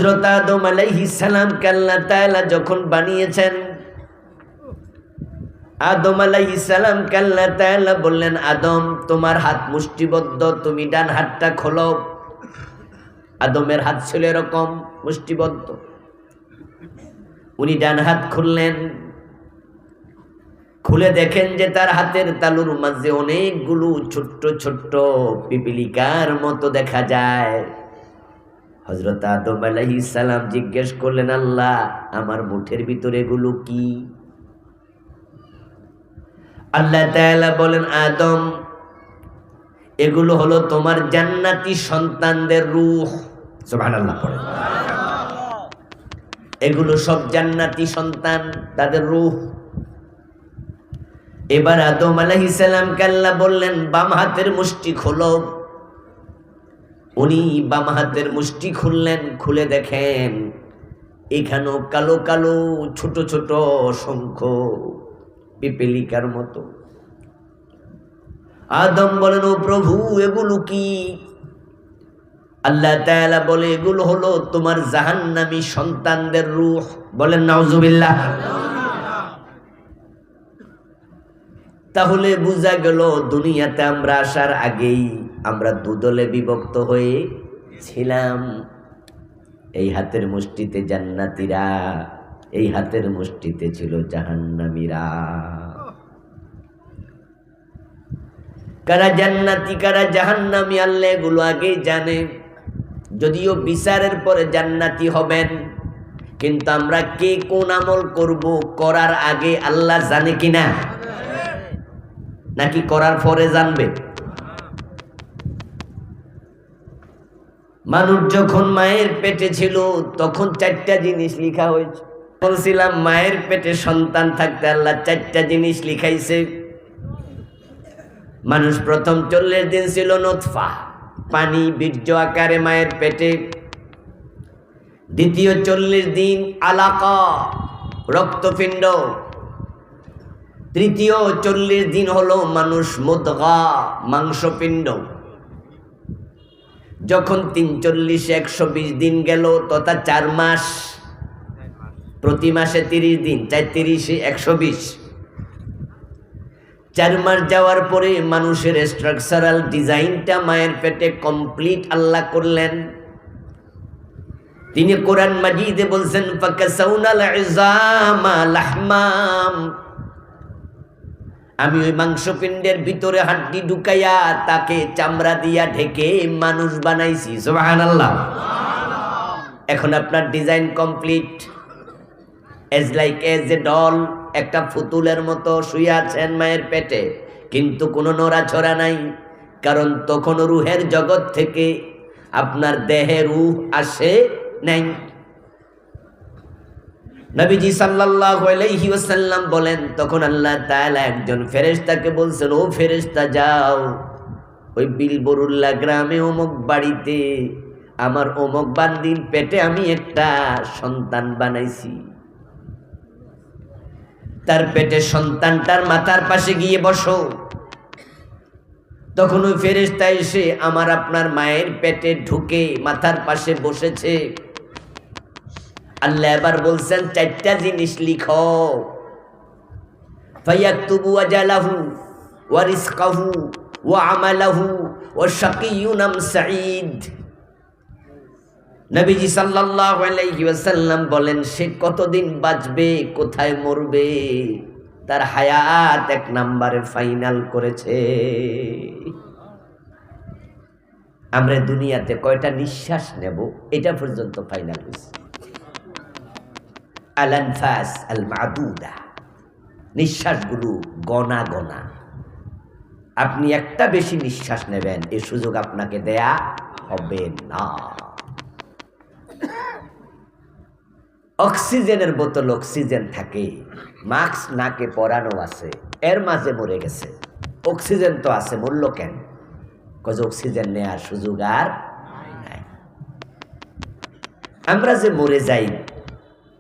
হযরত আদম আলাইহিস সালামকে আল্লাহ তাআলা যখন বানিয়েছেন, আদম আলাইহিস সালামকে আল্লাহ তাআলা বললেন, আদম তোমার হাত মুষ্টিবদ্ধ, তুমি ডান হাতটা খোলো। আদমের হাত ছিল এরকম মুষ্টিবদ্ধ, উনি ডান হাত খুললেন। খুলে দেখেন যে তার হাতের তালুর মাঝে অনেকগুলো ছোট্ট ছোট্ট পিপিলিকার মতো দেখা যায়। হযরত আদম আলাইহিস সালাম জিজ্ঞেস করলেন, আল্লাহ আমার মুঠের ভিতরে এগুলো কি? আল্লাহ তাআলা বলেন, আদম এগুলো হলো তোমার জান্নাতি সন্তানদের রূহ। সুবহানাল্লাহ পড়েন। এগুলো সব জান্নাতি সন্তান, তাদের রূহ। এবার আদম আলাইহিস সালামকে আল্লাহ বললেন, বাম হাতের মুষ্টি খোলো। উনি বাম হাতের মুষ্টি খুললেন। খুলে দেখেন এখানেও কালো কালো ছোট ছোট অসংখ্য পিপিলিকার মতো। আদম বলেন, ও প্রভু এগুলো কি? আল্লাহ তাআলা বলে, এগুলো হলো তোমার জাহান্নামী সন্তানদের রূহ। বলেন নাউজুবিল্লাহ। তাহলে বোঝা গেল দুনিয়াতে আমরা আসার আগেই আমরা দুদলে বিভক্ত হয়ে ছিলাম। এই হাতের মুষ্টিতে জান্নাতীরা, এই হাতের মুষ্টিতে ছিল জাহান্নামীরা। কারা জান্নাতি কারা জাহান্নামী আল্লাহ এগুলো আগেই জানে। যদিও বিচারের পরে জান্নাতি হবেন, কিন্তু আমরা কে কোন আমল করব করার আগে আল্লাহ জানে কিনা, নাকি করার পরে জানবে? মানুষ যখন মায়ের পেটে ছিল তখন 4টা জিনিস লেখা হয়েছে। বলছিলাম মায়ের পেটে সন্তান থাকতে আল্লাহ 4টা জিনিস লিখাইছে। মানুষ প্রথম 40 দিন ছিল নুতফা, পানি বীর্য আকারে মায়ের পেটে। দ্বিতীয় 40 দিন আলাকা, রক্তপিণ্ড। তৃতীয় 40 দিন হলো মানুষ মুদগা, মাংসপিণ্ড। যখন 340 120 দিন গেল তথা 4 মাস, প্রতি মাসে 30 দিন, 4 30 120। 4 মাস যাওয়ার পরে মানুষের স্ট্রাকচারাল ডিজাইনটা মায়ের পেটে কমপ্লিট আল্লাহ করলেন। তিনি কোরআন মাজিদে বলছেন, ফাকাসাউনাল ইযামা লাহমাম, আমি ওই মাংসপিণ্ডের ভিতরে হাড্ডি ঢুকাইয়া তাকে চামড়া দিয়া ঢেকে মানুষ বানাইছি। সুবহানাল্লাহ। এখন আপনার design complete. As a doll, একটা পুতুলের মতো শুয়ে আছেন মায়ের পেটে, কিন্তু কোনো নড়াচড়া নাই। কারণ তখন রুহের জগৎ থেকে আপনার দেহে রূহ আসে নাই। নবীজি সাল্লাল্লাহু আলাইহি ওয়াসাল্লাম বলেন, তখন আল্লাহ তাআলা একজন ফেরেশতাকে বলছেন, ও ফেরেশতা যাও ওই বিলবরুল্লাহ গ্রামে অমুক বাড়িতে আমার অমুক বান্দির পেটে আমি একটা সন্তান বানাইছি। তার পেটে সন্তানটার মাথার পাশে গিয়ে বসো। তখন ওই ফেরেশতা এসে আমার আপনার মায়ের পেটে ঢুকে মাথার পাশে বসেছে। আল্লাহ এবার বলছেন 4টা জিনিস লিখো। ফায়াকতুবু আজালাহু ওয়া রিজকাহু ওয়া আমালাহু ওয়া শাকিয়্যুন আম সাঈদ। নবীজি সাল্লাল্লাহু আলাইহি ওয়াসাল্লাম বলেন, সে কতদিন বাঁচবে, কোথায় মরবে, তার হায়াত 1 নম্বরে ফাইনাল করেছে। আমরা দুনিয়াতে কয়টা নিঃশ্বাস নেব এটা পর্যন্ত ফাইনাল হয়েছে। আল-আনফাস আল-মাদুদা, নিঃশ্বাসগুলো গনা গনা। আপনি একটা বেশি নিঃশ্বাস নেবেন এই সুযোগ আপনাকে দেয়া হবে না। অক্সিজেনের বোতল অক্সিজেন থাকে, মাস্ক নাকে পরানো আছে, এর মাঝে মরে গেছে। অক্সিজেন তো আছে, মরল কেন? কজ অক্সিজেন নেওয়ার সুযোগ আর নাই। আমরা যে মরে যাই,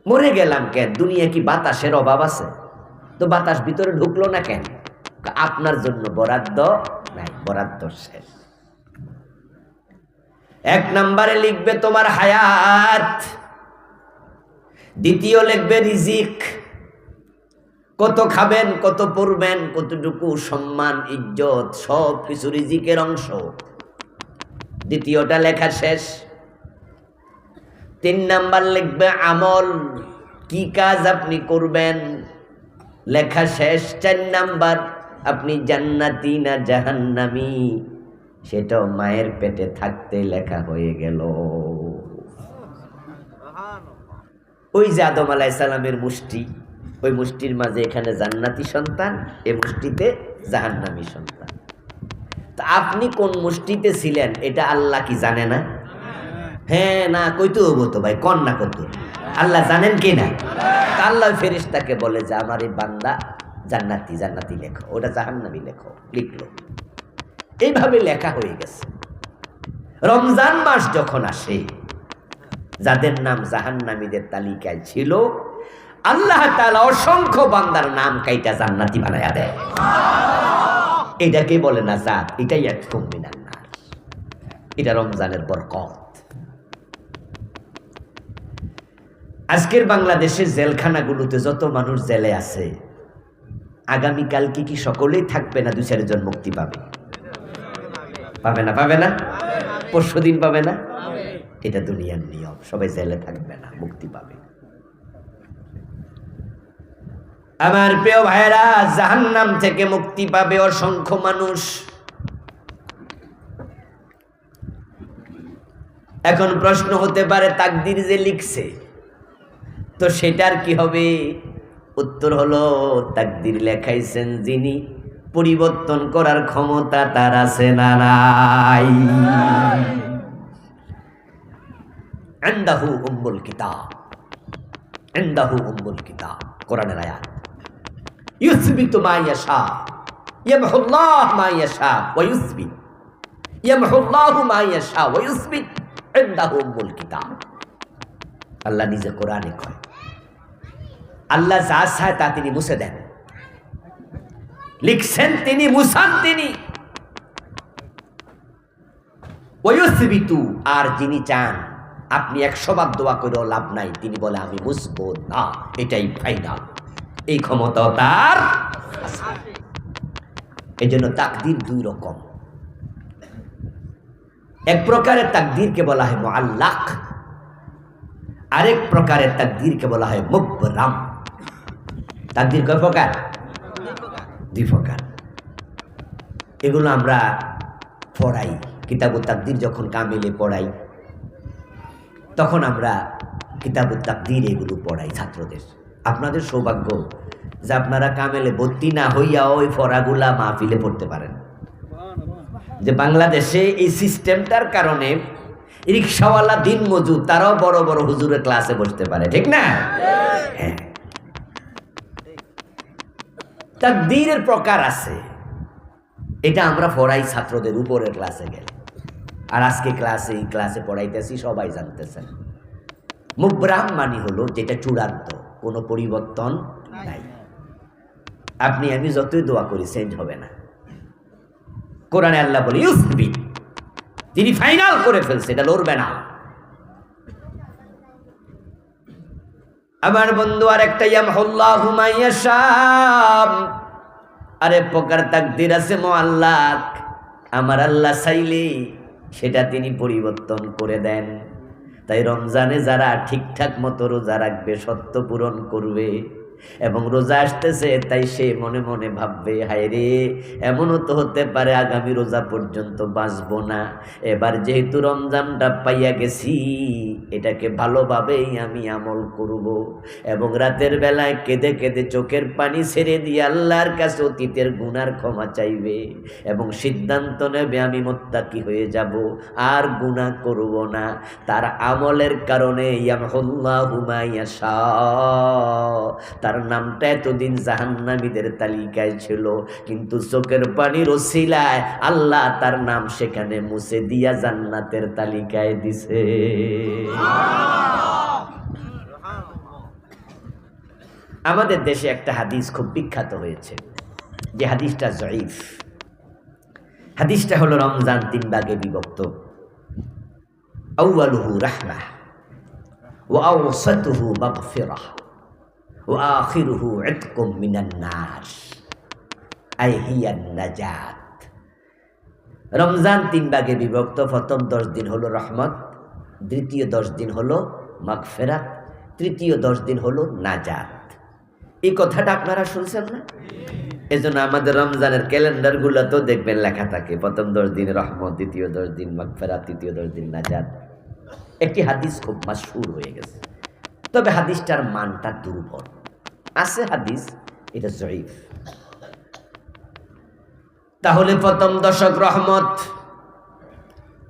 মরে গেলাম কেন? দুনিয়া কি বাতাসের অভাব আছে? তো বাতাস ভিতরে ঢুকলো না কেন? আপনার জন্য বরাদ্দ নাই, বরাদ্দ শেষ। এক নম্বরে লিখবে তোমার হায়াত, দ্বিতীয় লিখবে রিজিক, কত খাবেন, কত পড়বেন, কতটুকু সম্মান ইজ্জত সব কিছু রিজিকের অংশ। দ্বিতীয়টা লেখা শেষ। 3 নাম্বার লিখবে আমল, কি কাজ আপনি করবেন, লেখা শেষ। 4 নাম্বার আপনি জান্নাতি না জাহান্নামী, সেটাও মায়ের পেটে থাকতে লেখা হয়ে গেল। ওই যে আদম আলাইহিস সালামের মুষ্টি, ওই মুষ্টির মাঝে এখানে জান্নাতি সন্তান, এই মুষ্টিতে জাহান্নামী সন্তান। তা আপনি কোন মুষ্টিতে ছিলেন এটা আল্লাহ কি জানে না? হ্যাঁ না কইতে হবো তো ভাই, কন না কত আল্লাহ জানেন কি না? আল্লাহ ফেরেশতাকে বলে যে আমার এই বান্দা জান্নাতি, জান্নাতি লেখো, ওটা জাহান্নামী লেখো, লিখলো। এইভাবে লেখা হয়ে গেছে। রমজান মাস যখন আসে, যাদের নাম জাহান্নামীদের তালিকায় ছিল, আল্লাহ তাআলা অসংখ্য বান্দার নাম কাইটা জান্নাতি বানায়া দেয়। এটাকে বলে না জাত, এটাই এক মিনান নার। এটা রমজানের বরকত। আজকের বাংলাদেশের জেলখানাগুলোতে যত মানুষ জেলে আছে, আগামীকাল কি সকলেই থাকবে না 2-4 জন মুক্তি পাবে? পাবে না? পাবে না? পরশুদিন পাবে না? এটা দুনিয়ার নিয়ম, সবাই জেলে থাকবে না, মুক্তি পাবে। আমার প্রিয় ভাইরা, জাহান্নাম থেকে মুক্তি পাবে অসংখ্য মানুষ। এখন প্রশ্ন হতে পারে তাকদীর যে লিখছে তো সেটার কি হবে? উত্তর হলো তাকদীর লেখাইছেন যিনি, পরিবর্তন করার ক্ষমতা তার আছে না নাই? ইনদাহু উম্মুল কিতাব, ইনদাহু উম্মুল কিতাব, কোরআনের আয়াত। ইউসবিতু মা ইয়াশা, ইয়ামহুল্লাহু মা ইয়াশা ওয়া ইউসবিত, ইয়ামহুল্লাহু মা ইয়াশা ওয়া ইউসবিত, ইনদাহু উম্মুল কিতাব। আল্লাহ নিজে কোরআনে কয়, আল্লাহ যা চায় তা তিনি মুছে দেন। লিখছেন তিনি, মুছান তিনি। ওয়া ইউসবিতু, আর যিনি চান আপনি 100 বার দোয়া করেও লাভ নাই, তিনি বলে আমি মুছবো না, এটাই ফাইনাল। এই ক্ষমতা তার আছে। এই জন্য তাকদীর 2 রকম। এক প্রকারের তাকদীরকে বলা হয় মুআল্লাক, আরেক প্রকারের তাকদীরকে বলা হয় মুবরাম। তাকদীর কয় প্রকার? 2 প্রকার। এগুলো আমরা পড়াই, কিতাবুত তাকদীর যখন কামিলে পড়াই, তখন আমরা কিতাবুত তাকদীর এগুলো পড়াই ছাত্রদের। আপনাদের সৌভাগ্য যে আপনারা কামেলে ভর্তি না হইয়া ওই পড়াগুলা মাহফিলে পড়তে পারেন। যে বাংলাদেশে এই সিস্টেমটার কারণে রিক্সাওয়ালা, দিন মজুর, তারাও বড় বড় হুজুরের ক্লাসে বসতে পারে, ঠিক না? হ্যাঁ। তাকদীরের প্রকার আছে, এটা আমরা পড়াই ছাত্রদের উপরের ক্লাসে গেলে। আর আজকে ক্লাসে পড়াইতেছি, সবাই জানতেছেন। মুবরাম মানে হলো যেটা চূড়ান্ত, কোনো পরিবর্তন নাই। আপনি আমি যতই দোয়া করি চেঞ্জ হবে না। কোরআনে আল্লাহ বলে ইউসবিত, তিনি ফাইনাল করে ফেলছে, এটা লড়বে না। আমার বন্ধু আর একটা ইয়ামহুল্লাহু মা ইয়াশা, আরে প্রকার তাকদীর আছে মুআল্লাক। আমার আল্লাহ চাইলে সেটা তিনি পরিবর্তন করে দেন। তাই রমজানে যারা ঠিকঠাক মতো রোজা রাখবে, সত্য পূরণ করবে, এবং রোজা আসতেছে তাই সে মনে মনে ভাববে, হায় রে, এমনও তো হতে পারে আগামী রোজা পর্যন্ত বাঁচবো না। এবার যেহেতু রমজানটা পাইয়া গেছি, এটাকে ভালোভাবেই আমি আমল করব, এবং রাতের বেলায় কেঁদে কেঁদে চোখের পানি ছেড়ে দিয়ে আল্লাহর কাছে অতীতের গুনার ক্ষমা চাইবে, এবং সিদ্ধান্ত নেবে আমি মুত্তাকি হয়ে যাব, আর গুনাহ করব না। তার আমলের কারণে ইয়ামহুল্লাহু মা ইয়াশা, তার নামটা এতদিন জাহান্নামীদের তালিকায় ছিল, কিন্তু চোখের পানির ওসিলায় আল্লাহ তার নাম সেখানে মুছে দিয়া জান্নাতের তালিকায় দিছে। আমাদের দেশে একটা হাদিস খুব বিখ্যাত হয়েছে, যে হাদিসটা জয়ীফ। হাদিসটা হলো রমজান 3 ভাগে বিভক্ত। আউয়ালুহু রাহমাহ ওয়া আওসাতুহু মাগফিরাহ ওয়া আখিরুহু ইতকুম মিনান নার আই হিয়ান নাজাত। রমজান 3 ভাগে বিভক্ত। প্রথম 10 দিন হলো রহমত, দ্বিতীয় 10 দিন হলো মাগফিরাত, তৃতীয় 10 দিন হলো নাজাত। এই কথাটা আপনারা শুনছেন না? এজন্য আমাদের রমজানের ক্যালেন্ডারগুলো তো দেখবেন লেখা থাকে প্রথম 10 দিন রহমত, দ্বিতীয় 10 দিন মাগফিরাত, তৃতীয় 10 দিন নাজাত। একটি হাদিস খুব মাশহুর হয়ে গেছে, তবে হাদিসটার মানটা দুর্বল। আছে হাদিস, এটা জয়ীফ। তাহলে প্রথম দশক রহমত,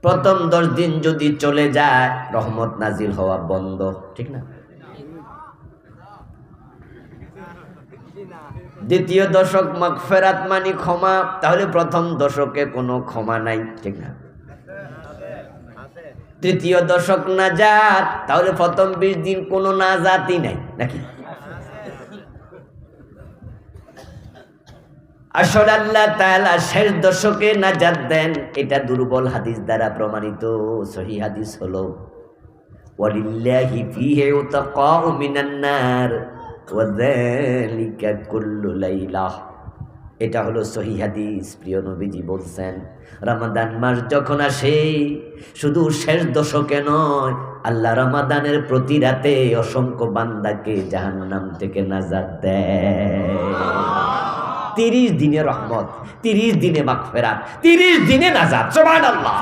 প্রথম 10 দিন যদি চলে যায় রহমত নাজিল হওয়া বন্ধ, ঠিক না? দ্বিতীয় দশক মাগফিরাত মানে ক্ষমা, তাহলে প্রথম দশকে কোনো ক্ষমা নাই, ঠিক না? তৃতীয় দশক নাজাত, তাহলে প্রথম 20 দিন কোনো নাজাতই নাই, নাকি? আসলে আল্লাহ তাআলা শেষ দশকে নাজাত দেন, এটা দুর্বল হাদিস দ্বারা প্রমাণিত। সহিহ হাদিস হলো ওয়ালিল্লাহি ফীহি উতকাউ মিনান নার ওয়া যালিকা কুল্লু লাইলাহ। এটা হলো সহিহ হাদিস। প্রিয় নবীজি বলছেন, রমাদান মাস যখন আসে শুধু শেষ দশকে নয়, আল্লাহ রমাদানের প্রতি রাতে অসংখ্য বান্দাকে জাহান্নাম থেকে নাজাত দেয়। 30 দিনে রহমত, 30 দিনে মাগফিরাত, 30 দিনে নাজাত। সুবহানাল্লাহ।